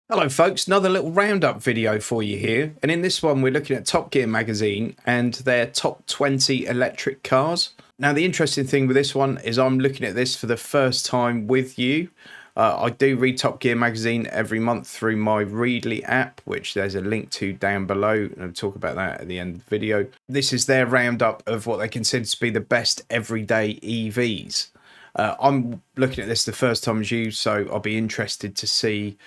Hello folks, another little roundup video for you here, and in this one we're looking at Top Gear magazine and their top 20 electric cars. Now the interesting thing with this one is I'm looking at this for the first time with you. I do read Top Gear magazine every month through my Readly app, which there's a link to down below, and I'll talk about that at the end of the video. This is their roundup of what they consider to be the best everyday EVs. I'm looking at this the first time as you, so I'll be interested to see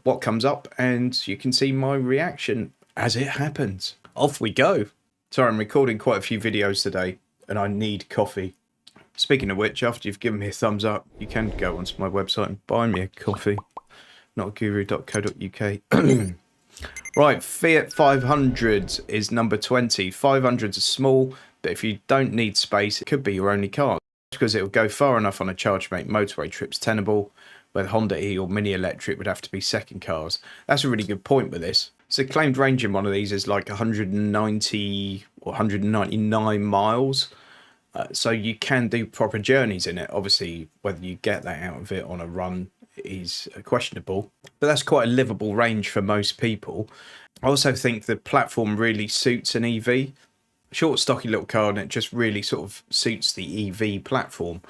what comes up, and you can see my reaction as it happens. Off we go. Sorry, I'm recording quite a few videos today, and I need coffee. Speaking of which, after you've given me a thumbs up, you can go onto my website and buy me a coffee. notaguru.co.uk. Right, Fiat 500 is number 20. 500s are small, but if you don't need space, it could be your only car, because it will go far enough on a charge to make motorway trips tenable, where the Honda E or Mini Electric would have to be second cars. That's a really good point with this. So claimed range in one of these is like 190 or 199 miles. So you can do proper journeys in it. Obviously, whether you get that out of it on a run is questionable, but that's quite a livable range for most people. I also think the platform really suits an EV. Short, stocky little car, and it just really sort of suits the EV platform.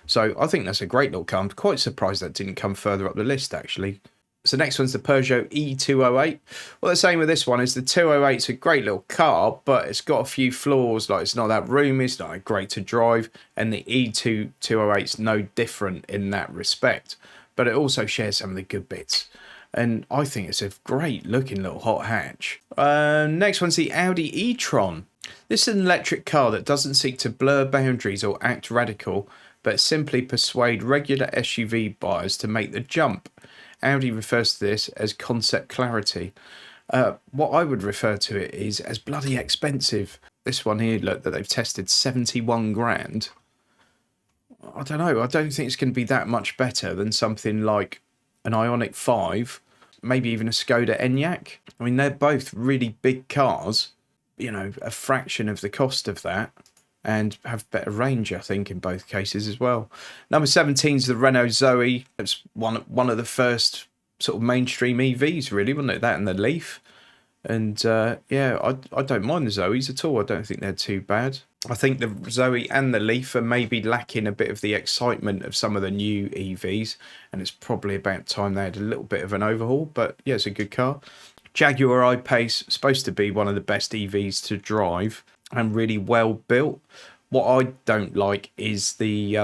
So I think that's a great little car. I'm quite surprised that didn't come further up the list, actually. So next one's the Peugeot E208. What they're saying with this one is the 208's a great little car, but it's got a few flaws, like it's not that roomy, it's not that great to drive, and the E208's no different in that respect. But it also shares some of the good bits. And I think it's a great looking little hot hatch. Next one's the Audi E-Tron. This is an electric car that doesn't seek to blur boundaries or act radical, but simply persuade regular SUV buyers to make the jump. Audi refers to this as concept clarity. What I would refer to it is as bloody expensive. This one here, look, that they've tested 71 grand. I don't know. I don't think it's going to be that much better than something like an Ioniq 5, maybe even a Skoda Enyaq. I mean, they're both really big cars, you know, a fraction of the cost of that, and have better range, I think, in both cases as well. Number 17 is the Renault Zoe. It's one of the first sort of mainstream EVs, really, wasn't it? That and the Leaf. And yeah, I don't mind the Zoes at all. I don't think they're too bad. I think the Zoe and the Leaf are maybe lacking a bit of the excitement of some of the new EVs, and it's probably about time they had a little bit of an overhaul. But yeah, it's a good car. Jaguar I-Pace, supposed to be one of the best EVs to drive and really well built. What I don't like is the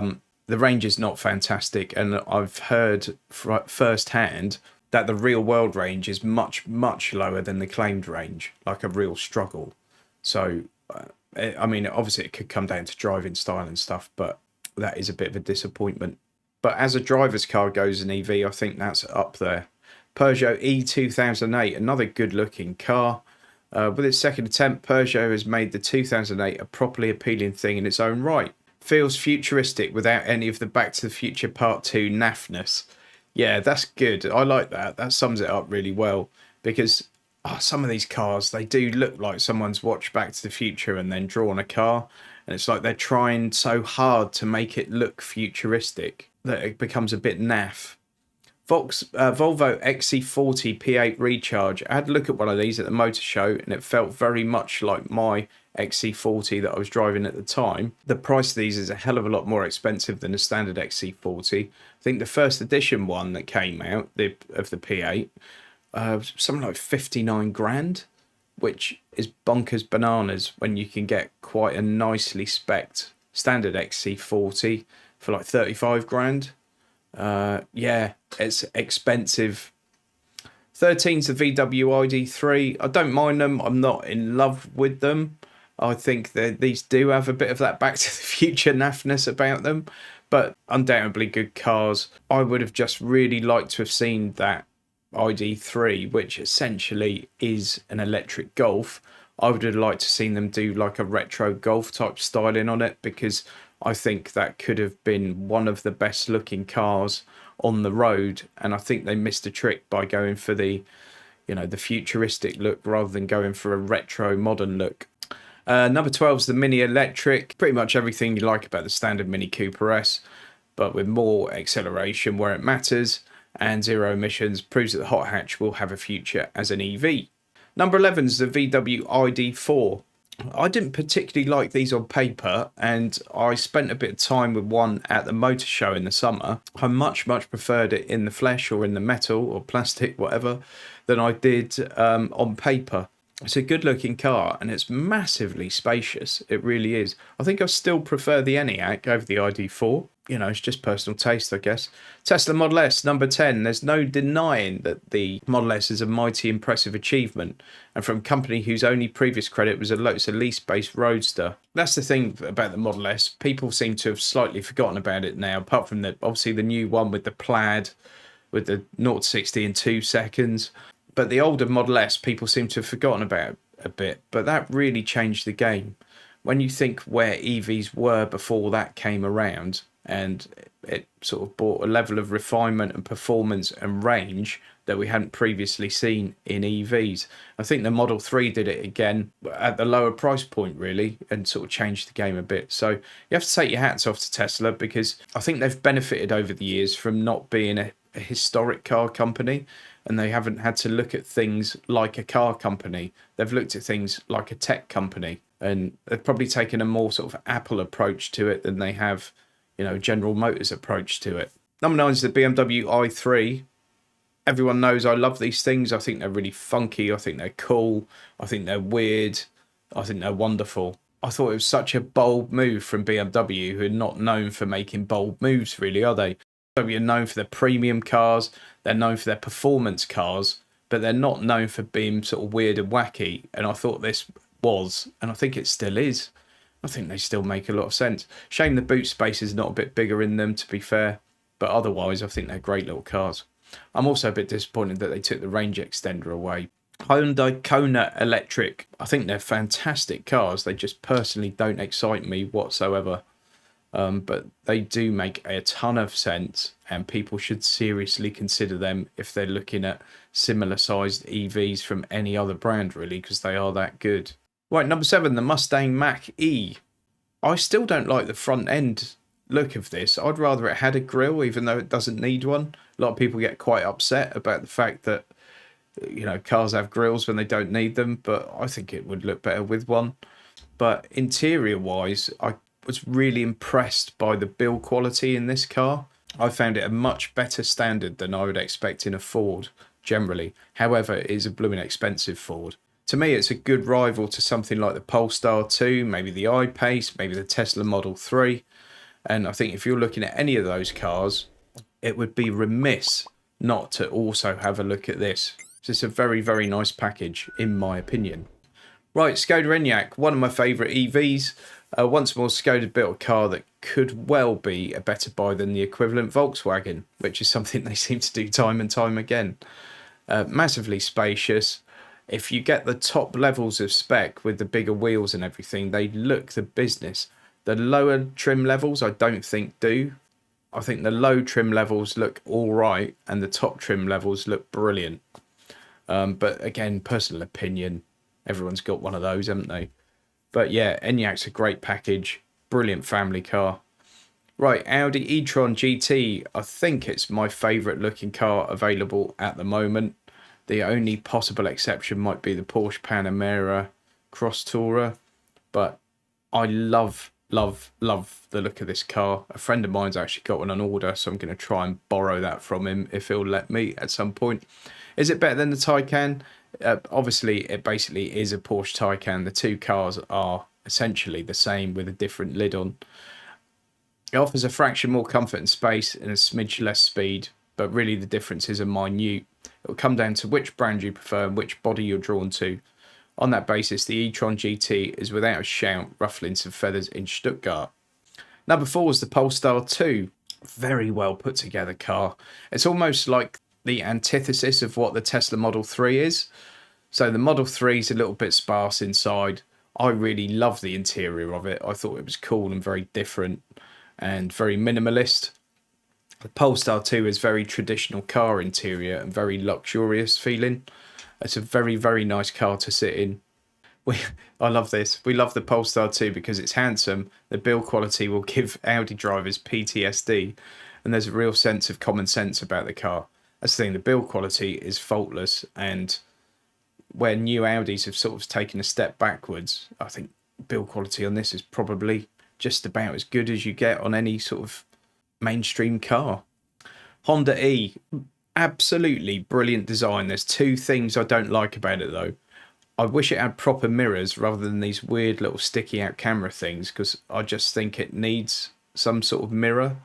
range is not fantastic, and I've heard firsthand that the real world range is much lower than the claimed range, like a real struggle. So I mean, obviously it could come down to driving style and stuff, but that is a bit of a disappointment. But as a driver's car goes in EV, I think that's up there. Peugeot E 2008, another good looking car. With its second attempt, Peugeot has made the 2008 a properly appealing thing in its own right. Feels futuristic without any of the Back to the Future Part 2 naffness. Yeah, that's good. I like that. That sums it up really well, because some of these cars, they do look like someone's watched Back to the Future and then drawn a car, and it's like they're trying so hard to make it look futuristic that it becomes a bit naff. Volvo XC40 P8 Recharge. I had a look at one of these at the motor show, and it felt very much like my XC40 that I was driving at the time. The price of these is a hell of a lot more expensive than the standard XC40. I think the first edition one that came out of the P8, something like 59 grand, which is bonkers bananas when you can get quite a nicely spec'd standard XC40 for like 35 grand. Yeah, it's expensive. 13's the VW ID3. I don't mind them. I'm not in love with them. I think that these do have a bit of that Back to the Future naffness about them, but undoubtedly good cars. I would have just really liked to have seen that ID3, which essentially is an electric Golf. I would have liked to seen them do like a retro Golf type styling on it, because I think that could have been one of the best looking cars on the road, and I think they missed a trick by going for the, you know, the futuristic look rather than going for a retro modern look. Number 12 is the Mini Electric. Pretty much everything you like about the standard Mini Cooper S, but with more acceleration where it matters, and zero emissions, proves that the hot hatch will have a future as an EV. Number 11 is the VW ID4. I didn't particularly like these on paper, and I spent a bit of time with one at the motor show in the summer. I much preferred it in the flesh or in the metal or plastic, whatever, than I did on paper. It's a good looking car and it's massively spacious. It really is. I think I still prefer the ENIAC over the ID4. You know, it's just personal taste, I guess. Tesla Model S, number 10. There's no denying that the Model S is a mighty impressive achievement, and from a company whose only previous credit was it's a lease-based roadster. That's the thing about the Model S. People seem to have slightly forgotten about it now, apart from obviously the new one with the plaid, with the 0 to 60 in 2 seconds. But the older Model S, people seem to have forgotten about a bit. But that really changed the game. When you think where EVs were before that came around, and it sort of brought a level of refinement and performance and range that we hadn't previously seen in EVs. I think the Model 3 did it again at the lower price point, really, and sort of changed the game a bit. So you have to take your hats off to Tesla, because I think they've benefited over the years from not being a historic car company, and they haven't had to look at things like a car company. They've looked at things like a tech company, and they've probably taken a more sort of Apple approach to it than they have, you know, General Motors approach to it. Number 9 is the BMW i3. Everyone knows I love these things. I think they're really funky. I think they're cool. I think they're weird. I think they're wonderful. I thought it was such a bold move from BMW, who are not known for making bold moves, really, are they? BMW are known for their premium cars. They're known for their performance cars, but they're not known for being sort of weird and wacky. And I thought this was, and I think it still is. I think they still make a lot of sense. Shame the boot space is not a bit bigger in them, to be fair. But otherwise, I think they're great little cars. I'm also a bit disappointed that they took the range extender away. Hyundai Kona Electric. I think they're fantastic cars. They just personally don't excite me whatsoever. But they do make a ton of sense, and people should seriously consider them if they're looking at similar sized EVs from any other brand, really, because they are that good. Right, number 7, the Mustang MacE. I still don't like the front end look of this. I'd rather it had a grille, even though it doesn't need one. A lot of people get quite upset about the fact that, you know, cars have grills when they don't need them, but I think it would look better with one. But interior wise, I was really impressed by the build quality in this car. I found it a much better standard than I would expect in a Ford generally. However, it is a blooming expensive Ford. To me, it's a good rival to something like the Polestar 2, maybe the iPace, maybe the Tesla Model 3. And I think if you're looking at any of those cars, it would be remiss not to also have a look at this. It's a very, very nice package, in my opinion. Right, Skoda Enyaq, one of my favourite EVs. Once more, Skoda built a car that could well be a better buy than the equivalent Volkswagen, which is something they seem to do time and time again. Massively spacious. If you get the top levels of spec with the bigger wheels and everything, they look the business. The lower trim levels, I don't think do. I think the low trim levels look all right, and the top trim levels look brilliant. But again, personal opinion. Everyone's got one of those, haven't they? But yeah, Enyaq's a great package. Brilliant family car. Right, Audi Etron GT. I think it's my favourite looking car available at the moment. The only possible exception might be the Porsche Panamera Cross Tourer. But I love the look of this car. A friend of mine's actually got one on order, so I'm going to try and borrow that from him if he'll let me at some point. Is it better than the Taycan? Obviously, it basically is a Porsche Taycan. The two cars are essentially the same with a different lid on. It offers a fraction more comfort and space and a smidge less speed, but really the differences are minute. It will come down to which brand you prefer and which body you're drawn to. On that basis, the e-Tron GT is without a shout ruffling some feathers in Stuttgart. Number 4 is the Polestar 2. Very well put together car. It's almost like the antithesis of what the Tesla Model 3 is. So the Model 3 is a little bit sparse inside. I really love the interior of it. I thought it was cool and very different and very minimalist. The Polestar 2 is very traditional car interior and very luxurious feeling. It's a very, very nice car to sit in. I love this. We love the Polestar 2 because it's handsome. The build quality will give Audi drivers PTSD, and there's a real sense of common sense about the car. That's the thing, the build quality is faultless, and where new Audis have sort of taken a step backwards, I think build quality on this is probably just about as good as you get on any sort of mainstream car. Honda E, absolutely brilliant design. There's two things I don't like about it though. I wish it had proper mirrors rather than these weird little sticky out camera things, because I just think it needs some sort of mirror.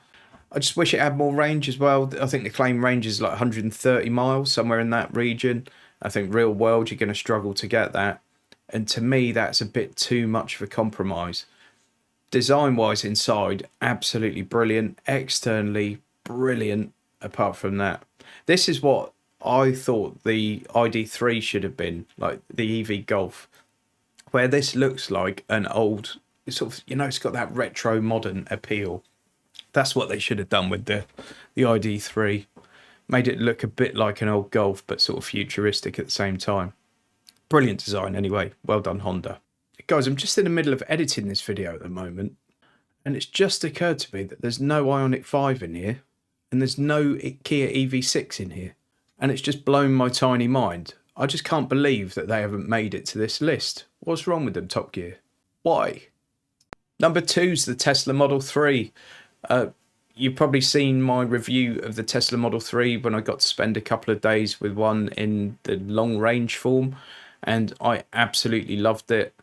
I just wish it had more range as well. I think the claim range is like 130 miles, somewhere in that region. I think real world you're going to struggle to get that. And to me, that's a bit too much of a compromise. Design-wise inside, absolutely brilliant. Externally, brilliant apart from that. This is what I thought the ID3 should have been, like the EV Golf, where this looks like an old, sort of, you know, it's got that retro modern appeal. That's what they should have done with the ID3. Made it look a bit like an old Golf, but sort of futuristic at the same time. Brilliant design anyway. Well done, Honda. Guys, I'm just in the middle of editing this video at the moment, and it's just occurred to me that there's no Ioniq 5 in here, and there's no Kia EV6 in here. And it's just blown my tiny mind. I just can't believe that they haven't made it to this list. What's wrong with them, Top Gear? Why? Number 2's the Tesla Model 3. You've probably seen my review of the Tesla Model 3 when I got to spend a couple of days with one in the long range form, and I absolutely loved it.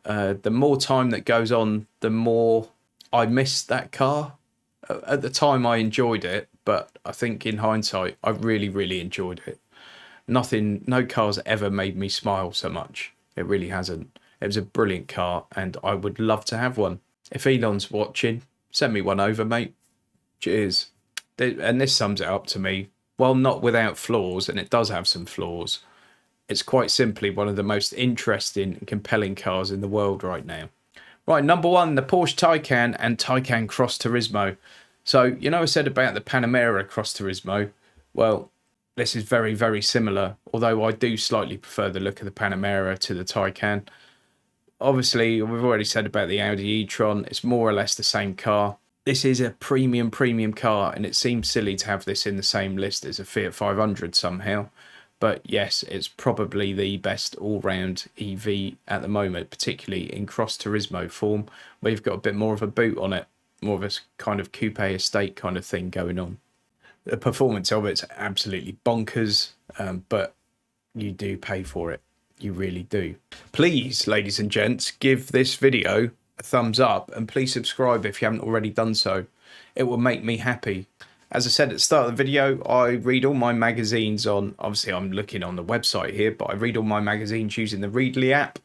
The more time that goes on, the more I miss that car. At the time I enjoyed it, but I think in hindsight I really enjoyed it. No car's ever made me smile so much. It really hasn't. It was a brilliant car, and I would love to have one. If Elon's watching, send me one over, mate. Cheers. And this sums it up to me. While not without flaws, and it does have some flaws, it's quite simply one of the most interesting and compelling cars in the world right now. Right, number 1, the Porsche Taycan and Taycan Cross Turismo. So, you know I said about the Panamera Cross Turismo? Well, this is very similar, although I do slightly prefer the look of the Panamera to the Taycan. Obviously, we've already said about the Audi e-Tron. It's more or less the same car. This is a premium car, and it seems silly to have this in the same list as a Fiat 500 somehow. But yes, it's probably the best all-round EV at the moment, particularly in Cross Turismo form, where you've got a bit more of a boot on it, more of a kind of coupe estate kind of thing going on. The performance of it's absolutely bonkers, but you do pay for it. You really do. Please, ladies and gents, give this video a thumbs up, and please subscribe if you haven't already done so. It will make me happy. As I said at the start of the video, I read all my magazines on, obviously I'm looking on the website here, but I read all my magazines using the Readly app.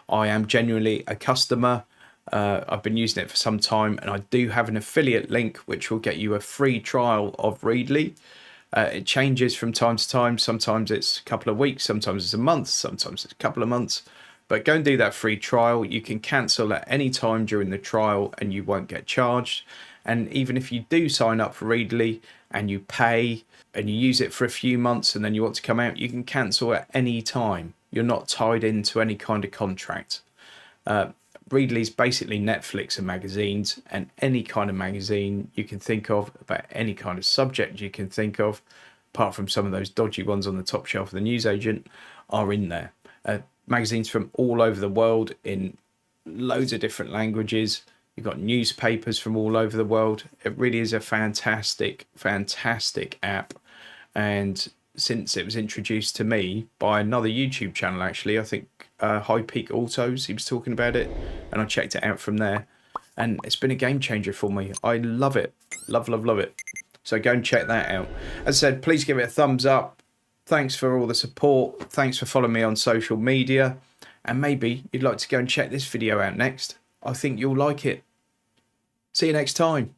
I am genuinely a customer. I've been using it for some time, and I do have an affiliate link which will get you a free trial of Readly. It changes from time to time. Sometimes it's a couple of weeks, sometimes it's a month, sometimes it's a couple of months. But go and do that free trial. You can cancel at any time during the trial and you won't get charged. And even if you do sign up for Readly and you pay and you use it for a few months and then you want to come out, you can cancel at any time. You're not tied into any kind of contract. Readly's basically Netflix of magazines, and any kind of magazine you can think of about any kind of subject you can think of, apart from some of those dodgy ones on the top shelf of the newsagent, are in there. Magazines from all over the world in loads of different languages. You've got newspapers from all over the world. It really is a fantastic app. And since it was introduced to me by another YouTube channel, actually, I think High Peak Autos, he was talking about it, and I checked it out from there. And it's been a game changer for me. I love it. Love it. So go and check that out. As I said, please give it a thumbs up. Thanks for all the support. Thanks for following me on social media. And maybe you'd like to go and check this video out next. I think you'll like it. See you next time.